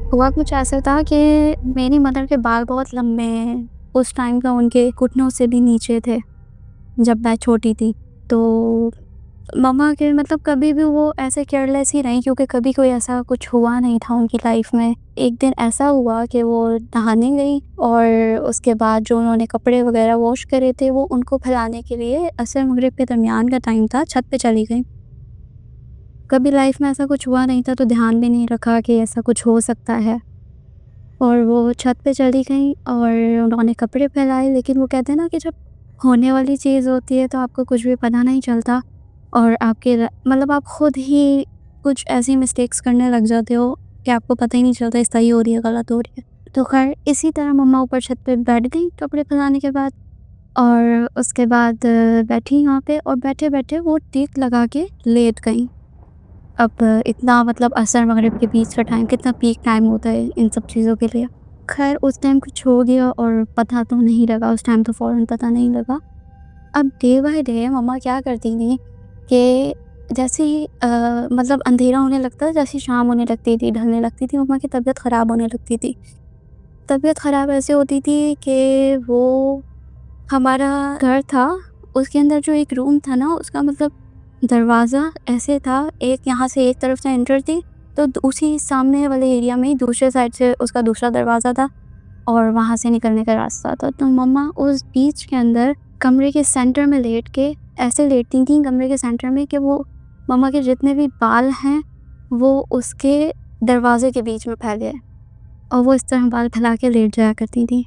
हुआ कुछ ऐसा था कि मेरी मदर के बाल बहुत लंबे हैं। उस टाइम का उनके घुटनों से भी नीचे थे, जब मैं छोटी थी। तो मम्मा के मतलब कभी भी वो ऐसे केयरलेस ही रहीं, क्योंकि कभी कोई ऐसा कुछ हुआ नहीं था उनकी लाइफ में। एक दिन ऐसा हुआ कि वो नहाने गई और उसके बाद जो उन्होंने कपड़े वगैरह वॉश करे थे, वो उनको फैलाने के लिए असर मगरिब के दरमियान का टाइम था, छत पे चली गई। कभी लाइफ में ऐसा कुछ हुआ नहीं था, तो ध्यान भी नहीं रखा कि ऐसा कुछ हो सकता है। और वो छत पे चली गईं और उन्होंने कपड़े फैलाए, लेकिन वो कहते हैं ना कि जब होने वाली चीज़ होती है तो आपको कुछ भी पता नहीं चलता और आपके मतलब आप खुद ही कुछ ऐसी मिस्टेक्स करने लग जाते हो कि आपको पता ही नहीं चलता सही हो रही है गलत हो रही है। तो खैर इसी तरह मम्मा ऊपर छत पे बैठ गई कपड़े फैलाने के बाद, और उसके बाद बैठी वहाँ पे, और बैठे बैठे वो टिक लगा के लेट गई। अब इतना मतलब असर मगरिब के बीच का टाइम कितना पीक टाइम होता है इन सब चीज़ों के लिए। ख़ैर उस टाइम कुछ हो गया और पता तो नहीं लगा, उस टाइम तो फ़ौरन पता नहीं लगा। अब डे बाय डे मम्मा क्या करती थी कि जैसे ही मतलब अंधेरा होने लगता, जैसे ही शाम होने लगती थी, ढलने लगती थी, मम्मा की तबीयत ख़राब होने लगती थी। तबीयत ख़राब ऐसे होती थी कि वो हमारा घर था, उसके अंदर जो एक रूम था ना, उसका मतलब दरवाज़ा ऐसे था, एक यहाँ से एक तरफ से एंटर थी, तो उसी सामने वाले एरिया में ही दूसरे साइड से उसका दूसरा दरवाज़ा था और वहाँ से निकलने का रास्ता था। तो मम्मा उस बीच के अंदर कमरे के सेंटर में लेट के ऐसे लेटती थी कमरे के सेंटर में कि वो मम्मा के जितने भी बाल हैं, वो उसके दरवाज़े के बीच में फैले हैं और वो इस तरह बाल फैला के लेट जाया करती थी।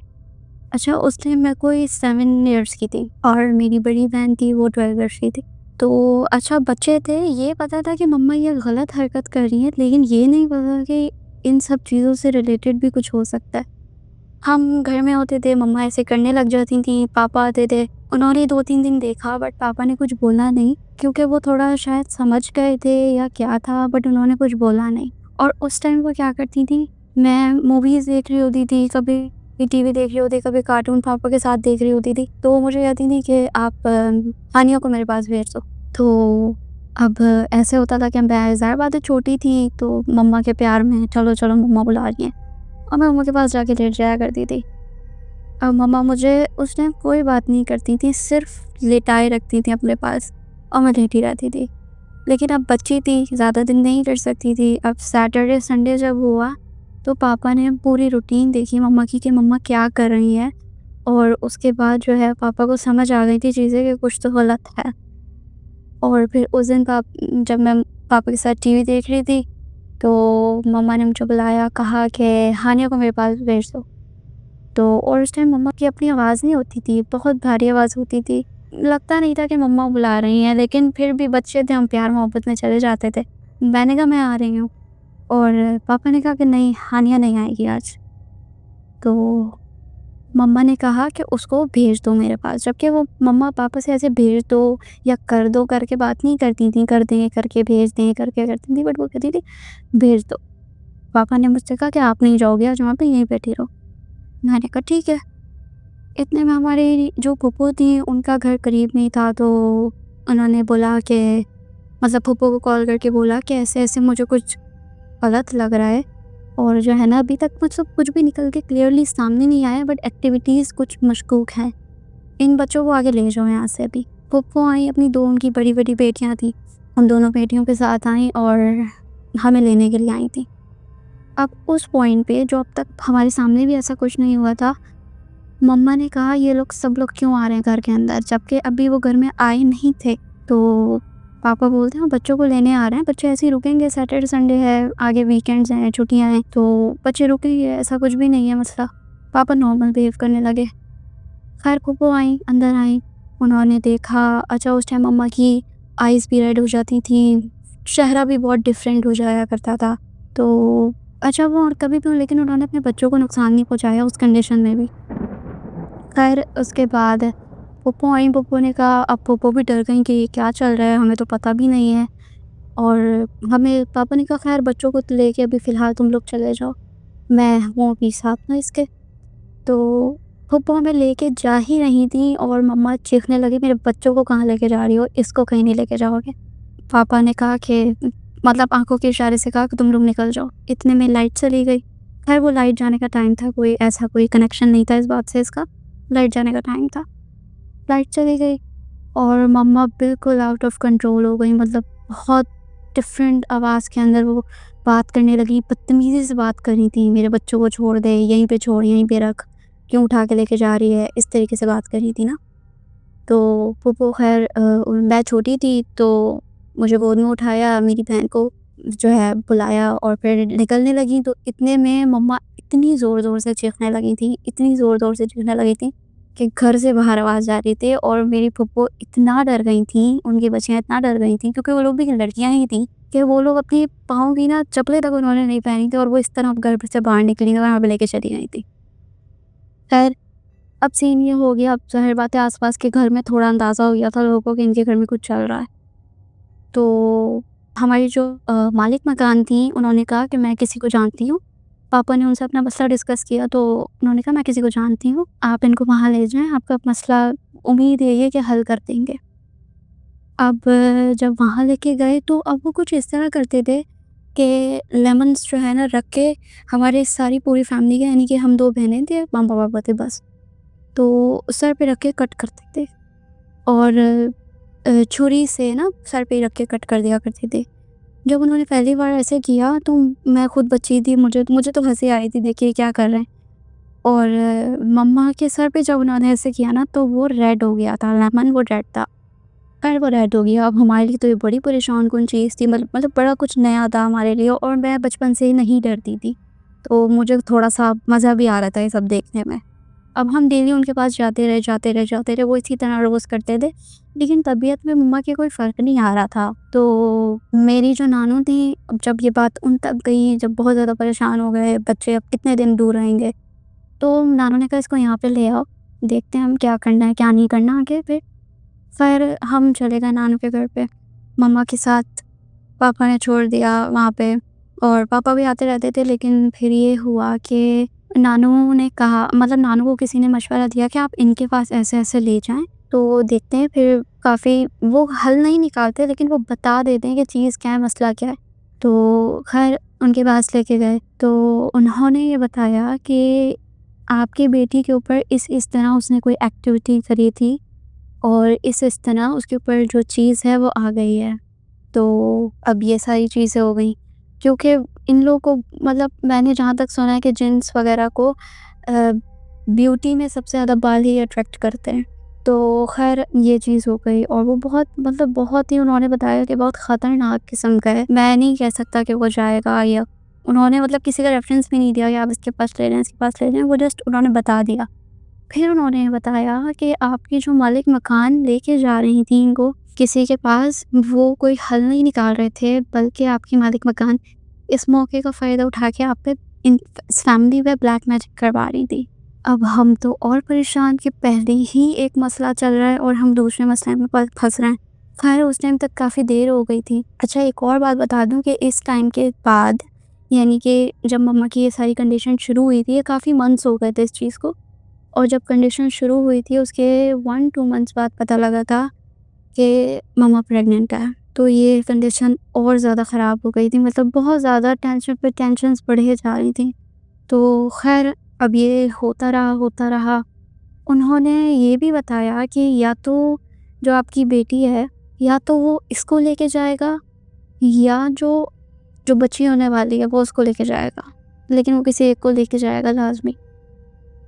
अच्छा, उस टाइम मैं कोई 7 इयर्स की थी और मेरी बड़ी बहन थी, वो 12 इयर्स की थी। तो अच्छा, बच्चे थे, ये पता था कि मम्मा ये गलत हरकत कर रही हैं, लेकिन ये नहीं पता कि इन सब चीज़ों से रिलेटेड भी कुछ हो सकता है। हम घर में होते थे, मम्मा ऐसे करने लग जाती थी, पापा आते थे, उन्होंने 2-3 दिन देखा, बट पापा ने कुछ बोला नहीं, क्योंकि वो थोड़ा शायद समझ गए थे या क्या था, बट उन्होंने कुछ बोला नहीं। और उस टाइम वो क्या करती थी, मैं मूवीज़ देख रही होती थी, कभी टीवी देख रही होती, कभी कार्टून पापा के साथ देख रही होती थी, तो वो मुझे कहती थी कि आप हानिया को मेरे पास भेज दो। तो अब ऐसे होता था कि मैं, ज़ाहिर बात है छोटी थी, तो मम्मा के प्यार में चलो चलो मम्मा बुला रही हैं, और मैं मम्मा के पास जाके लेट जाया करती थी। अब मम्मा मुझे उस टाइम कोई बात नहीं करती थी, सिर्फ़ लेटाए रखती थी अपने पास और मैं लेटी रहती थी। लेकिन अब बच्ची थी, ज़्यादा दिन नहीं कर सकती थी। अब सैटरडे संडे जब हुआ, तो पापा ने पूरी रूटीन देखी मम्मा की कि मम्मा क्या कर रही हैं, और उसके बाद जो है पापा को समझ आ गई थी चीज़ें कि कुछ तो गलत है। और फिर उस दिन जब मैं पापा के साथ टीवी देख रही थी, तो मम्मा ने मुझे बुलाया, कहा कि हानिया को मेरे पास भेज दो। तो और उस टाइम मम्मा की अपनी आवाज़ नहीं होती थी, बहुत भारी आवाज़ होती थी। लगता नहीं था कि मम्मा बुला रही हैं, लेकिन फिर भी बच्चे थे, हम प्यार मोहब्बत में चले जाते थे। मैंने कहा मैं आ रही हूँ, और पापा ने कहा कि नहीं, हानिया नहीं आएगी आज। तो मम्मा ने कहा कि उसको भेज दो मेरे पास, जबकि वो मम्मा पापा से ऐसे भेज दो या कर दो करके बात नहीं करती थी, कर दें करके भेज दें करके करती थी, बट वो कहती थी भेज दो। पापा ने मुझसे कहा कि आप नहीं जाओगे आज वहाँ पे, यहीं बैठी रहो। मैंने कहा ठीक है। इतने में हमारी जो फूफो थी, उनका घर करीब में ही था, तो उन्होंने बोला कि मतलब फूफो को कॉल करके बोला कि ऐसे-ऐसे मुझे कुछ गलत लग रहा है, और जो है ना अभी तक मतलब कुछ भी निकल के क्लियरली सामने नहीं आया, बट एक्टिविटीज़ कुछ मशकूक हैं। इन बच्चों को आगे ले जाओ यहाँ से अभी। फूफो आई, अपनी 2 उनकी बड़ी-बड़ी बेटियाँ थीं, उन दोनों बेटियों के साथ आईं और हमें लेने के लिए आई थीं। अब उस पॉइंट पे जो अब तक हमारे सामने भी ऐसा कुछ नहीं हुआ था, मम्मा ने कहा ये लोग सब लोग क्यों आ रहे हैं घर के अंदर, जबकि अभी वो घर में आए नहीं थे। तो पापा बोलते हैं बच्चों को लेने आ रहे हैं, बच्चे ऐसे ही रुकेंगे, सैटरडे संडे है, आगे वीकेंड्स हैं, छुट्टियां हैं, तो बच्चे रुकेंगे, ऐसा कुछ भी नहीं है मसला। पापा नॉर्मल बिहेव करने लगे। खैर फूफो आई, अंदर आई, उन्होंने देखा। अच्छा, उस टाइम मम्मा की आइज़ भी रेड हो जाती थी, चेहरा भी बहुत डिफरेंट हो जाया करता था। तो अच्छा, वो और कभी भी, लेकिन उन्होंने अपने बच्चों को नुकसान नहीं पहुँचाया उस कंडीशन में भी। खैर उसके बाद फूफो आई, फूफो ने कहा, अब फूफो भी डर गईं कि ये क्या चल रहा है, हमें तो पता भी नहीं है। और हमें पापा ने कहा खैर बच्चों को तो लेके अभी फ़िलहाल तुम लोग चले जाओ, मैं हूँ अभी साथ में इसके। तो फूफो हमें लेके जा ही रही थी और मम्मा चीखने लगी, मेरे बच्चों को कहाँ लेके जा रही हो, इसको कहीं नहीं लेके जाओगे। पापा ने कहा कि मतलब आंखों के इशारे से कहा कि तुम लोग निकल जाओ। इतने में लाइट चली गई। ख़ैर वो लाइट जाने का टाइम था, कोई ऐसा कोई कनेक्शन नहीं था इस बात से इसका, लाइट जाने का टाइम था। लाइट चली गई और मम्मा बिल्कुल आउट ऑफ कंट्रोल हो गई, मतलब बहुत डिफरेंट आवाज़ के अंदर वो बात करने लगी, बदतमीज़ी से बात कर रही थी, मेरे बच्चों को छोड़ दे, यहीं पे छोड़, यहीं पे रख, क्यों उठा के लेके जा रही है, इस तरीके से बात कर रही थी ना। तो फूफो ख़ैर मैं छोटी थी तो मुझे गोद में उठाया, मेरी बहन को जो है बुलाया और फिर निकलने लगी, तो इतने में मम्मा इतनी ज़ोर-ज़ोर से चीखने लगी थी, इतनी ज़ोर-ज़ोर से चीखने लगी थी कि घर से बाहर आवाज़ जा रही थी और मेरी फूफो इतना डर गई थीं, उनकी बच्चियाँ इतना डर गई थीं क्योंकि वो लोग भी लड़कियाँ ही थीं कि वो लोग अपनी पाँव की ना चप्पलें तक उन्होंने नहीं पहनी थी और वो इस तरह घर से बाहर निकली और वहाँ पे लेके चली गई थी। ख़ैर अब सीन ये हो गया, अब ज़ाहिर बात है आस-पास के घर में थोड़ा अंदाज़ा हो गया था लोगों को कि इनके घर में कुछ चल रहा है। तो हमारी जो मालिक मकान थीं, उन्होंने कहा कि मैं किसी को जानती हूँ। पापा ने उनसे अपना मसला डिस्कस किया तो उन्होंने कहा मैं किसी को जानती हूँ, आप इनको वहाँ ले जाएँ, आपका मसला उम्मीद यही है कि हल कर देंगे। अब जब वहाँ लेके गए तो अब वो कुछ इस तरह करते थे कि लेमन्स जो है ना रख के हमारे सारी पूरी फैमिली के, यानी कि हम 2 बहनें थी, मम्मा-पापा थे बस। तो सर पे रख के कट करते थे और छुरी से ना सर पे रख के कट कर दिया करते थे। जब उन्होंने पहली बार ऐसे किया तो मैं खुद बच्ची थी, मुझे तो हँसी आई थी, देखिए क्या कर रहे हैं। और मम्मा के सर पे जब उन्होंने ऐसे किया ना तो वो रेड हो गया था, लेमन वो रेड था। ख़ैर वो रेड हो गया, अब हमारे लिए तो ये बड़ी परेशान-कुन चीज़ थी, मतलब बड़ा कुछ नया था हमारे लिए और मैं बचपन से ही नहीं डरती थी। तो मुझे थोड़ा-सा मज़ा भी आ रहा था ये सब देखने में। अब हम डेली उनके पास जाते रहे, वो इसी तरह रोज़ करते थे, लेकिन तबीयत में मम्मा के कोई फ़र्क नहीं आ रहा था। तो मेरी जो नानू थी, अब जब ये बात उन तक गई, जब बहुत ज़्यादा परेशान हो गए, बच्चे अब कितने दिन दूर रहेंगे, तो नानू ने कहा इसको यहाँ पे ले आओ, देखते हैं हम क्या करना है, क्या नहीं करना आगे फिर। ख़ैर हम चले गए नानू के घर पे, मम्मा के साथ। पापा ने छोड़ दिया वहाँ पे और पापा भी आते रहते थे, लेकिन फिर ये हुआ कि नानू ने कहा, मतलब नानू को किसी ने मशवरा दिया कि आप इनके पास ऐसे-ऐसे ले जाएँ, तो देखते हैं फिर काफ़ी वो हल नहीं निकालते लेकिन वो बता देते हैं कि चीज़ क्या है, मसला क्या है। तो ख़ैर उनके पास लेके गए, तो उन्होंने ये बताया कि आपकी बेटी के ऊपर इस तरह उसने कोई एक्टिविटी करी थी और इस तरह उसके ऊपर जो चीज़ है वो आ गई है। तो अब ये सारी चीज़ें हो गई क्योंकि इन लोगों को, मतलब मैंने जहाँ तक सुना है कि जिन्स वगैरह को ब्यूटी में सबसे ज़्यादा बाल ही अट्रैक्ट करते हैं। तो ख़ैर ये चीज़ हो गई और वो बहुत, मतलब बहुत ही, उन्होंने बताया कि बहुत ख़तरनाक किस्म का है। मैं नहीं कह सकता कि वो जाएगा, या उन्होंने मतलब किसी का रेफ़रेंस भी नहीं दिया कि आप इसके पास ले जाएँ, इसके पास ले जाएँ, वो जस्ट उन्होंने बता दिया। फिर उन्होंने बताया कि आपकी जो मालिक मकान लेके जा रही थी इनको किसी के पास, वो कोई हल नहीं निकाल रहे थे, बल्कि आपकी मालिक मकान इस मौके का फ़ायदा उठा के आप पे इस फैमिली पे ब्लैक मैजिक करवा रही थी। अब हम तो और परेशान कि पहले ही एक मसला चल रहा है और हम दूसरे मसले में फँस रहे हैं। ख़ैर उस टाइम तक काफ़ी देर हो गई थी। अच्छा एक और बात बता दूँ कि इस टाइम के बाद, यानी कि जब मम्मा की ये सारी कंडीशन शुरू हुई थी, ये काफ़ी मंथ्स हो गए थे इस चीज़ को। और जब कंडीशन शुरू हुई थी उसके 1-2 मंथ्स बाद पता लगा था कि मम्मा प्रेग्नेंट है। तो ये कंडीशन और ज़्यादा ख़राब हो गई थी, मतलब बहुत ज़्यादा टेंशन पे टेंशन्स बढ़े जा रही थी। तो ख़ैर अब ये होता रहा। उन्होंने ये भी बताया कि या तो जो आपकी बेटी है, या तो वो इसको लेके जाएगा, या जो जो बच्ची होने वाली है वो उसको लेके जाएगा। लेकिन वो किसी एक को लेके जाएगा लाज़मी।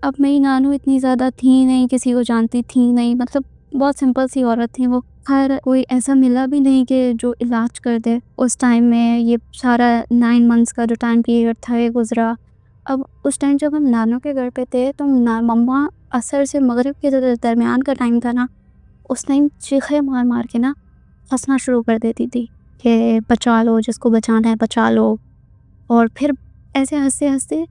अब मेरी नानू इतनी ज़्यादा थी नहीं, किसी को जानती थी नहीं, मतलब बहुत सिंपल सी औरत थी वो। ख़ैर कोई ऐसा मिला भी नहीं कि जो इलाज कर दे। उस टाइम में ये सारा 9 मंथ्स का जो टाइम पीरियड था ये गुज़रा। अब उस टाइम जब हम नानू के घर पे थे तो ना मम्मा असर से मगरिब के जो दरमियान का टाइम था ना, उस टाइम चीखे मार-मार के ना हँसना शुरू कर देती थी कि बचा लो, जिसको बचाना है बचा लो। और फिर ऐसे हँसते-हँसते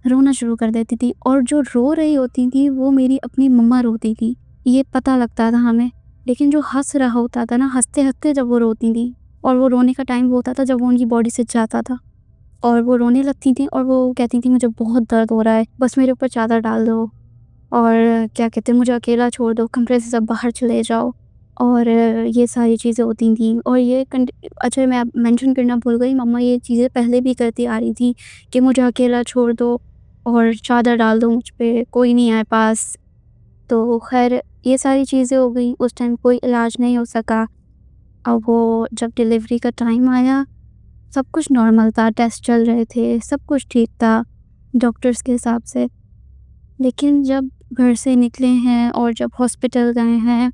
रोना शुरू कर देती थी और जो रो रही होती थी वो मेरी अपनी मम्मा रोती थी, ये पता लगता था हमें। लेकिन जो हँस रहा होता था ना, हँसते-हँसते जब वो रोती थी, और वो रोने का टाइम वो होता था जब वो उनकी बॉडी से जाता था और वो रोने लगती थी और वो कहती थी मुझे बहुत दर्द हो रहा है, बस मेरे ऊपर चादर डाल दो और क्या कहते हैं मुझे अकेला छोड़ दो, कमरे से सब बाहर चले जाओ। और ये सारी चीज़ें होती थी। और ये अच्छा, मैं मेंशन करना भूल गई, मम्मा ये चीज़ें पहले भी करती आ रही थी कि मुझे अकेला छोड़ दो और चादर डाल दो मुझ पे, कोई नहीं आए पास। तो खैर ये सारी चीज़ें हो गई, उस टाइम कोई इलाज नहीं हो सका। अब वो जब डिलीवरी का टाइम आया, सब कुछ नॉर्मल था, टेस्ट चल रहे थे, सब कुछ ठीक था डॉक्टर्स के हिसाब से। लेकिन जब घर से निकले हैं और जब हॉस्पिटल गए हैं,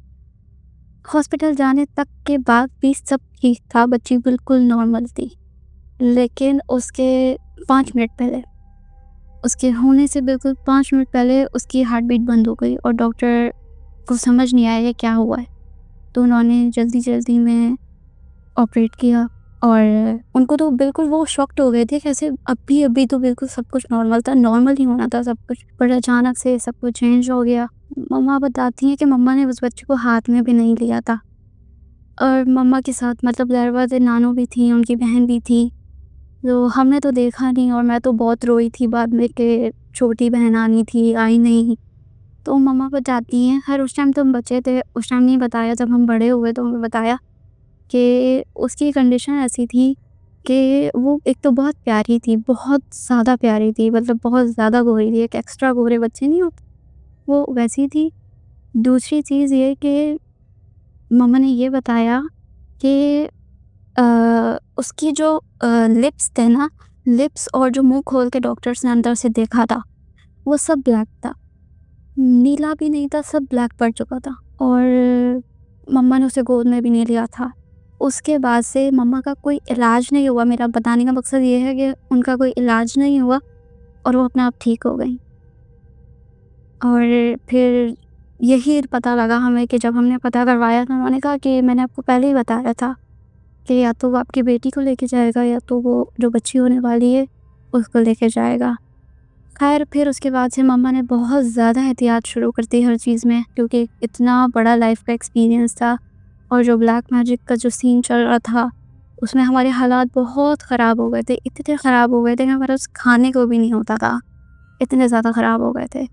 हॉस्पिटल जाने तक के बाद भी सब ठीक था, बच्ची बिल्कुल नॉर्मल थी। लेकिन उसके 5 मिनट पहले, उसके होने से बिल्कुल 5 मिनट पहले उसकी हार्ट बीट बंद हो गई और डॉक्टर को समझ नहीं आया ये क्या हुआ है। तो उन्होंने जल्दी-जल्दी में ऑपरेट किया और उनको तो बिल्कुल वो शॉक्ड हो गए थे, कैसे अभी-अभी तो बिल्कुल सब कुछ नॉर्मल था, नॉर्मल ही होना था सब कुछ, पर अचानक से सब कुछ चेंज हो गया। मम्मा बताती हैं कि मम्मा ने उस बच्चे को हाथ में भी नहीं लिया था और मम्मा के साथ मतलब ज़ाहिर-सी नानू भी थी, उनकी बहन भी थी। तो हमने तो देखा नहीं और मैं तो बहुत रोई थी बाद में कि छोटी बहन आनी थी, आई नहीं। तो मम्मा बताती हैं, खैर उस टाइम तो हम बच्चे थे, उस टाइम नहीं बताया, जब हम बड़े हुए तो हमें बताया कि उसकी कंडीशन ऐसी थी कि वो एक तो बहुत प्यारी थी, बहुत ज़्यादा प्यारी थी, मतलब बहुत ज़्यादा गोरी थी, एक एक्स्ट्रा गोरे बच्चे नहीं होते, वो वैसी थी। दूसरी चीज़ ये कि मम्मा ने ये बताया कि उसकी जो लिप्स थे ना, लिप्स और जो मुँह खोल के डॉक्टर्स ने अंदर से देखा था, वो सब ब्लैक था। नीला भी नहीं था, सब ब्लैक पड़ चुका था और मम्मा ने उसे गोद में भी नहीं लिया था। उसके बाद से मम्मा का कोई इलाज नहीं हुआ, मेरा बताने का मकसद ये है कि उनका कोई इलाज नहीं हुआ और वो अपने आप ठीक हो गईं। और फिर यही पता लगा हमें कि जब हमने पता करवाया तो उन्होंने कहा कि मैंने आपको पहले ही बताया था कि या तो वो आपकी बेटी को लेके जाएगा या तो वो जो बच्ची होने वाली है, उसको लेके जाएगा। ख़ैर फिर उसके बाद से मम्मा ने बहुत ज़्यादा एहतियात शुरू कर दी हर चीज़ में, क्योंकि इतना बड़ा लाइफ़ का एक्सपीरियंस था और जो ब्लैक मैजिक का जो सीन चल रहा था, उसमें हमारे हालात बहुत ख़राब हो गए थे। इतने ख़राब हो गए थे कि हमारे पास खाने को भी नहीं होता था, इतने ज़्यादा ख़राब हो गए थे।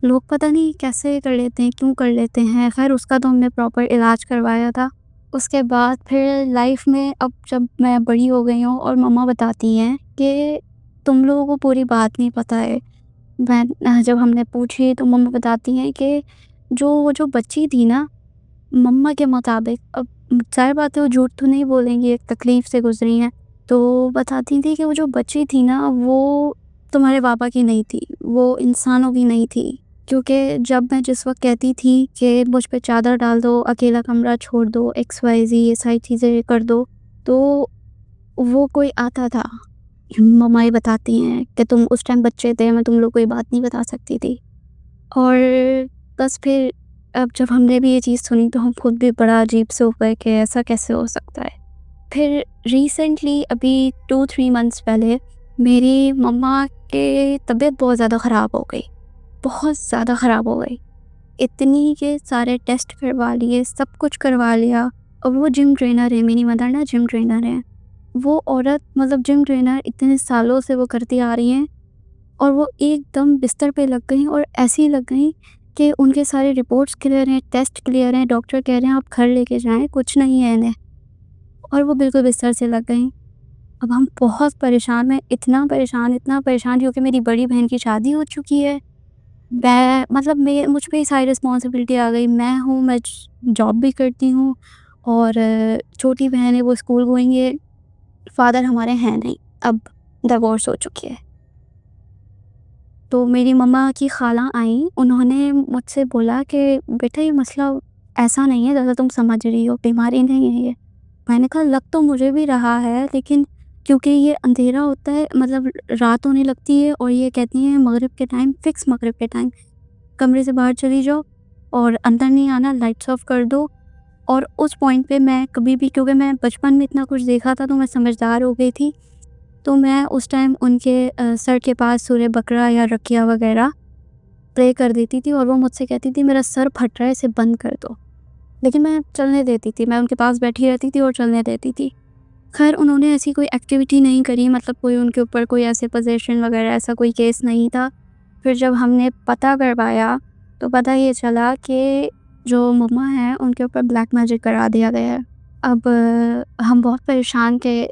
लोग पता नहीं कैसे कर लेते हैं, क्यों कर लेते हैं। ख़ैर उसका तो हमने प्रॉपर इलाज करवाया था। उसके बाद फिर लाइफ़ में अब जब मैं बड़ी हो गई हूँ और मम्मा बताती हैं कि तुम लोगों को पूरी बात नहीं पता है। जब हमने पूछी तो मम्मा बताती हैं कि वो जो बच्ची थी ना, मम्मा के मुताबिक, अब ज़ाहिर बात है वो झूठ तो नहीं बोलेंगी, एक तकलीफ़ से गुज़री हैं। तो बताती थी कि वो जो बच्ची थी ना, वो तुम्हारे पापा की नहीं थी, वो इंसानों की नहीं थी। क्योंकि जब मैं जिस वक़्त कहती थी कि मुझ पे चादर डाल दो, अकेला कमरा छोड़ दो, XYZ ये सारी चीज़ें कर दो, तो वो कोई आता था। मम्मा ये बताती हैं कि तुम उस टाइम बच्चे थे, मैं तुम लोग को ये बात नहीं बता सकती थी। और बस फिर अब जब हमने भी ये चीज़ सुनी तो हम खुद भी बड़ा अजीब से हो गए कि ऐसा कैसे हो सकता है। फिर रिसेंटली अभी 2-3 मंथ्स पहले मेरी मम्मा की तबीयत बहुत ज़्यादा ख़राब हो गई, बहुत ज़्यादा ख़राब हो गई। इतनी के सारे टेस्ट करवा लिए, सब कुछ करवा लिया। और वो जिम ट्रेनर है, मेरी मदर ना जिम ट्रेनर है। वो औरत मतलब जिम ट्रेनर इतने सालों से वो करती आ रही हैं और वो एकदम बिस्तर पे लग गईं और ऐसी लग गईं कि उनके सारे रिपोर्ट्स क्लियर हैं, टेस्ट क्लियर हैं, डॉक्टर कह रहे हैं आप घर लेके जाएँ, कुछ नहीं है इन्हें। और वो बिल्कुल बिस्तर से लग गईं। अब हम बहुत परेशान, मैं इतना परेशान क्योंकि मेरी बड़ी बहन की शादी हो चुकी है। मैं मतलब मैं मुझ पे ही सारी रिस्पॉन्सिबिलिटी आ गई। मैं जॉब भी करती हूँ और छोटी बहन है वो स्कूल गोइंग है। फादर हमारे हैं नहीं, अब डिवोर्स हो चुकी है। तो मेरी मम्मा की खाला आईं, उन्होंने मुझसे बोला कि बेटा ये मसला ऐसा नहीं है जैसा तुम समझ रही हो, बीमारी नहीं है ये। मैंने कहा लग तो मुझे भी रहा है, लेकिन क्योंकि ये अंधेरा होता है, मतलब रात होने लगती है और ये कहती हैं मगरिब के टाइम, फिक्स मगरिब के टाइम कमरे से बाहर चली जाओ और अंदर नहीं आना, लाइट्स ऑफ कर दो। और उस पॉइंट पे मैं कभी भी, क्योंकि मैं बचपन में इतना कुछ देखा था तो मैं समझदार हो गई थी, तो मैं उस टाइम उनके सर के पास सूरह बकरा या रकिया वगैरह प्रे कर देती थी और वो मुझसे कहती थी मेरा सर फट रहा है, इसे बंद कर दो। लेकिन मैं चलने देती थी, मैं उनके पास बैठी रहती थी और चलने देती थी। खैर उन्होंने ऐसी कोई एक्टिविटी नहीं करी, मतलब कोई उनके ऊपर कोई ऐसे पोजेशन वगैरह ऐसा कोई केस नहीं था। फिर जब हमने पता करवाया तो पता ये चला कि जो मम्मा हैं उनके ऊपर ब्लैक मैजिक करा दिया गया है। अब हम बहुत परेशान थे,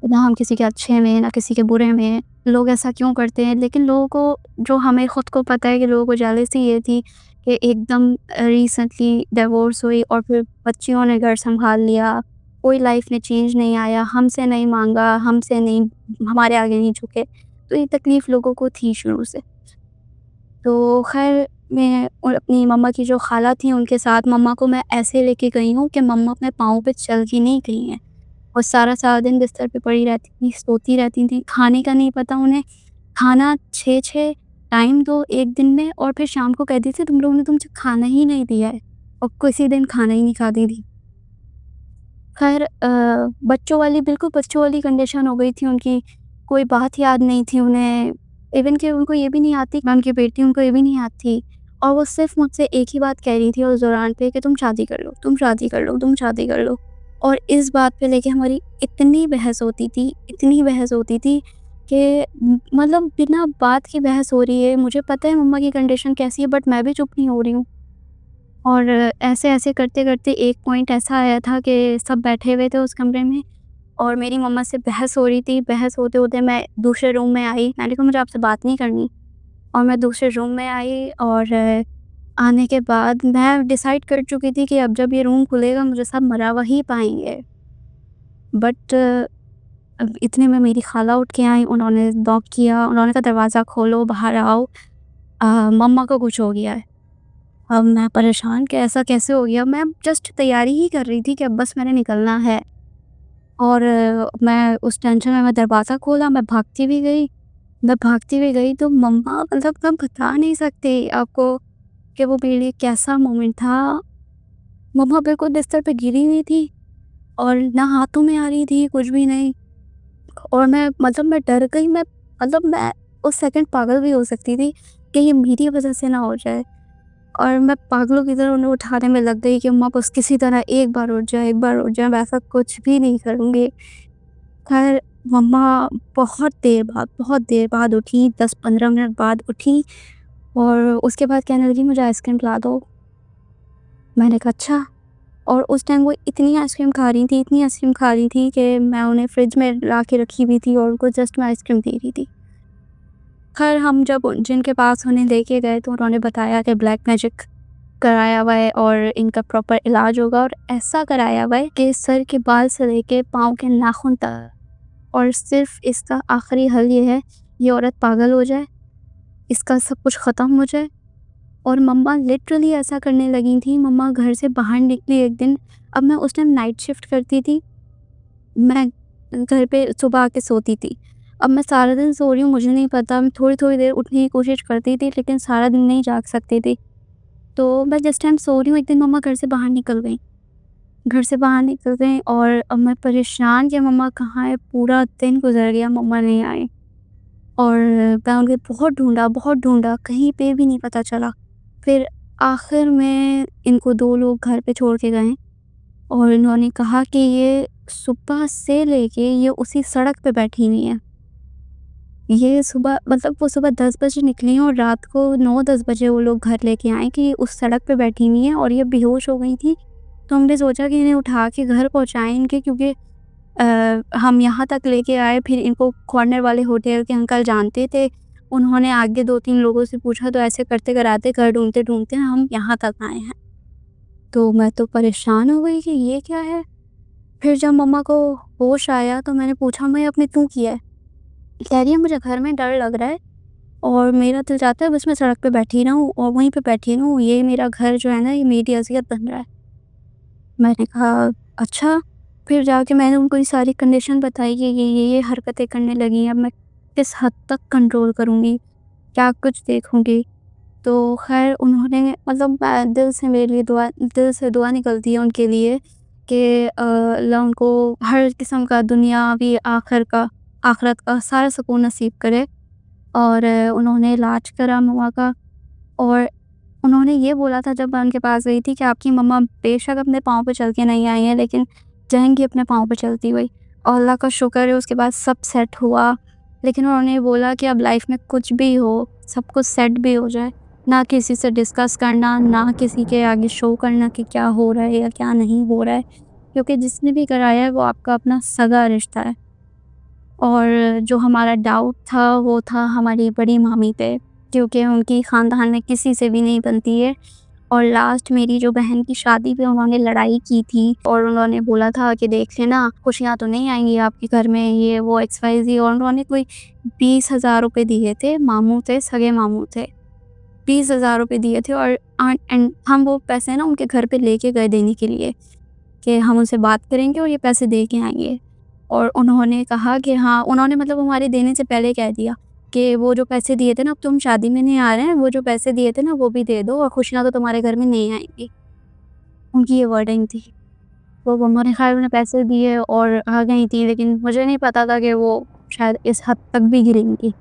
ना हम किसी के अच्छे में, ना किसी के बुरे में। लोग ऐसा क्यों करते हैं? लेकिन लोगों को जो हमें खुद को पता है कि लोगों को जेलसी ये थी कि एकदम रिसेंटली डिवोर्स हुई और फिर बच्चियों ने घर सँभाल लिया। कोई लाइफ़ में चेंज नहीं आया, हमसे नहीं माँगा, हमसे नहीं हमारे आगे नहीं झुके। तो ये तकलीफ़ लोगों को थी शुरू से। तो ख़ैर मैं और अपनी मम्मा की जो ख़ाला थी उनके साथ मम्मा को मैं ऐसे लेके गई हूँ कि मम्मा अपने पाँव पे चल के नहीं गई हैं। और सारा-सारा दिन बिस्तर पे पड़ी रहती थी, सोती रहती थी, खाने का नहीं पता उन्हें। खाना 6-6 टाइम दो 1 दिन में और फिर शाम को कहती थी तुम लोगों ने तो मुझे खाना ही नहीं दिया है और किसी दिन खाना ही नहीं खाती थी। ख़ैर बच्चों वाली बिल्कुल बच्चों वाली कंडीशन हो गई थी उनकी, कोई बात याद नहीं थी उन्हें, इवन कि उनको ये भी नहीं आती मैं उनकी बेटी उनको ये भी नहीं याद थी। और वो सिर्फ़ मुझसे एक ही बात कह रही थी उस दौरान पे कि तुम शादी कर लो, तुम शादी कर लो, तुम शादी कर लो। और इस बात पे लेके हमारी इतनी बहस होती थी, इतनी बहस होती थी कि मतलब बिना बात की बहस हो रही है। मुझे पता है मम्मा की कंडीशन कैसी है बट मैं भी चुप नहीं हो रही हूँ। और ऐसे-ऐसे करते-करते एक पॉइंट ऐसा आया था कि सब बैठे हुए थे उस कमरे में और मेरी मम्मा से बहस हो रही थी। बहस होते-होते मैं दूसरे रूम में आई। मैंने कहा मुझे आपसे बात नहीं करनी और मैं दूसरे रूम में आई और आने के बाद मैं डिसाइड कर चुकी थी कि अब जब ये रूम खुलेगा मुझे सब मरा हुआ ही पाएँगे। बट अब इतने में मेरी खाला उठ के आई, उन्होंने नॉक किया, उन्होंने कहा दरवाज़ा खोलो, बाहर आओ, मम्मा को कुछ हो गया है। अब मैं परेशान कि ऐसा कैसे हो गया? मैं जस्ट तैयारी ही कर रही थी कि अब बस मैंने निकलना है और मैं उस टेंशन में मैं दरवाज़ा खोला, मैं भागती भी गई तो मम्मा मतलब मैं बता नहीं सकती आपको कि वो मेरे लिए कैसा मोमेंट था। मम्मा बिल्कुल बिस्तर पे गिरी हुई थी और ना हाथों में आ रही थी, कुछ भी नहीं। और मैं डर गई, मैं उस सेकंड पागल भी हो सकती थी कि ये मेरी वज़ह से ना हो जाए। और मैं पागलों की तरह उन्हें उठाने में लग गई कि मम्मा बस किसी तरह एक बार उठ जाए, एक बार उठ जाए, वैसा कुछ भी नहीं करूँगी। ख़ैर मम्मा बहुत देर बाद उठी, 10-15 मिनट बाद उठी और उसके बाद कहने लगी मुझे आइसक्रीम खिला दो। मैंने कहा अच्छा। और उस टाइम वो इतनी आइसक्रीम खा रही थी, इतनी आइसक्रीम खा रही थी कि मैं उन्हें फ्रिज में ला के रखी हुई थी और उनको जस्ट मैं आइसक्रीम दे रही थी। ख़ैर हम जब जिनके पास उन्हें लेके गए तो उन्होंने बताया कि ब्लैक मैजिक कराया हुआ है और इनका प्रॉपर इलाज होगा और ऐसा कराया हुआ है कि सर के बाल से लेके पाँव के नाखून तक। और सिर्फ़ इसका आखिरी हल ये है, ये औरत पागल हो जाए, इसका सब कुछ ख़त्म हो जाए। और मम्मा लिटरली ऐसा करने लगी थी, मम्मा घर से बाहर निकली एक दिन। अब मैं उस टाइम नाइट शिफ्ट करती थी, मैं घर पे सुबह आके सोती थी। अब मैं सारा दिन सो रही हूँ मुझे नहीं पता, मैं थोड़ी-थोड़ी देर उठने की कोशिश करती थी लेकिन सारा दिन नहीं जाग सकती थी। तो मैं जिस टाइम सो रही हूँ एक दिन मम्मा घर से बाहर निकल गईं। घर से बाहर निकल गईं और अब मैं परेशान कि मम्मा कहाँ है? पूरा दिन गुज़र गया मम्मा नहीं आई। और मैं उन्हें बहुत ढूँढा, कहीं पे भी नहीं पता चला। फिर आखिर में इनको 2 लोग घर पे छोड़ के गए और इन्होंने कहा कि ये सुबह से लेके ये उसी सड़क पे बैठी हुई हैं। ये सुबह मतलब वो सुबह 10 बजे निकली हैं और रात को 9-10 बजे वो लोग घर लेके आए कि ये उस सड़क पे बैठी हुई हैं और ये बेहोश हो गई थी। तो हमने सोचा कि इन्हें उठा के घर पहुँचाएँ इनके, क्योंकि हम यहाँ तक लेके आए, फिर इनको कॉर्नर वाले होटल के अंकल जानते थे। उन्होंने आगे 2-3 लोगों से पूछा तो ऐसे करते-कराते घर ढूँढते-ढूँढते हम यहाँ तक आए हैं। तो मैं तो परेशान हो गई कि ये क्या है? फिर जब मम्मा को होश आया तो मैंने पूछा मैं आपने क्यों किया है? कह रही है मुझे घर में डर लग रहा है और मेरा दिल चाहता है बस मैं सड़क पे बैठी रहूँ और वहीं पे बैठी रहूँ। ये मेरा घर जो है ना ये मेरी अज़ियत बन रहा है। मैंने कहा अच्छा। फिर जाके मैंने उनको ये सारी कंडीशन बताई कि ये हरकतें करने लगी हैं, अब मैं किस हद तक कंट्रोल करूँगी, क्या कुछ देखूँगी। तो ख़ैर उन्होंने दिल से मेरे लिए दिल से दुआ निकलती है उनके लिए कि अल्लाह उनको हर किस्म का दुनियावी आखिरत का सारा सुकून नसीब करे। और उन्होंने इलाज करा मम्मा का और उन्होंने ये बोला था जब मैं उनके पास गई थी कि आपकी मम्मा बेशक अपने पाँव पे चल के नहीं आई हैं लेकिन जाएँगी अपने पाँव पे चलती हुई। और अल्लाह का शुक्र है उसके बाद सब सेट हुआ। लेकिन उन्होंने बोला कि अब लाइफ़ में कुछ भी हो, सब कुछ सेट भी हो जाए, ना किसी से डिस्कस करना, ना किसी के आगे शो करना कि क्या हो रहा है या क्या नहीं हो रहा है। क्योंकि जिसने भी कराया है वो आपका अपना सगा रिश्ता है। और जो हमारा डाउट था वो था हमारी बड़ी मामी पे, क्योंकि उनकी ख़ानदान में किसी से भी नहीं बनती है। और लास्ट मेरी जो बहन की शादी पे उन्होंने लड़ाई की थी और उन्होंने बोला था कि देख लेना खुशियाँ तो नहीं आएँगी आपके घर में, ये वो XYZ। और उन्होंने कोई 20,000 रुपए दिए थे, मामू थे, सगे मामू थे। 20,000 रुपए दिए थे और एंड हम वो पैसे ना उनके घर पे लेके गए देने के लिए, कि हम उनसे बात करेंगे और ये पैसे दे के आएँगे। और उन्होंने कहा कि हाँ, उन्होंने मतलब हमारे देने से पहले कह दिया कि वो जो पैसे दिए थे ना, अब तुम शादी में नहीं आ रहे हैं, वो जो पैसे दिए थे ना वो भी दे दो और खुशियाँ तो तुम्हारे घर में नहीं आएँगी। उनकी ये वर्डिंग थी। तो उन्होंने ख़ैर उन्हें पैसे दिए और आ गई थी, लेकिन मुझे नहीं पता था कि वो शायद इस हद तक भी गिरेंगी।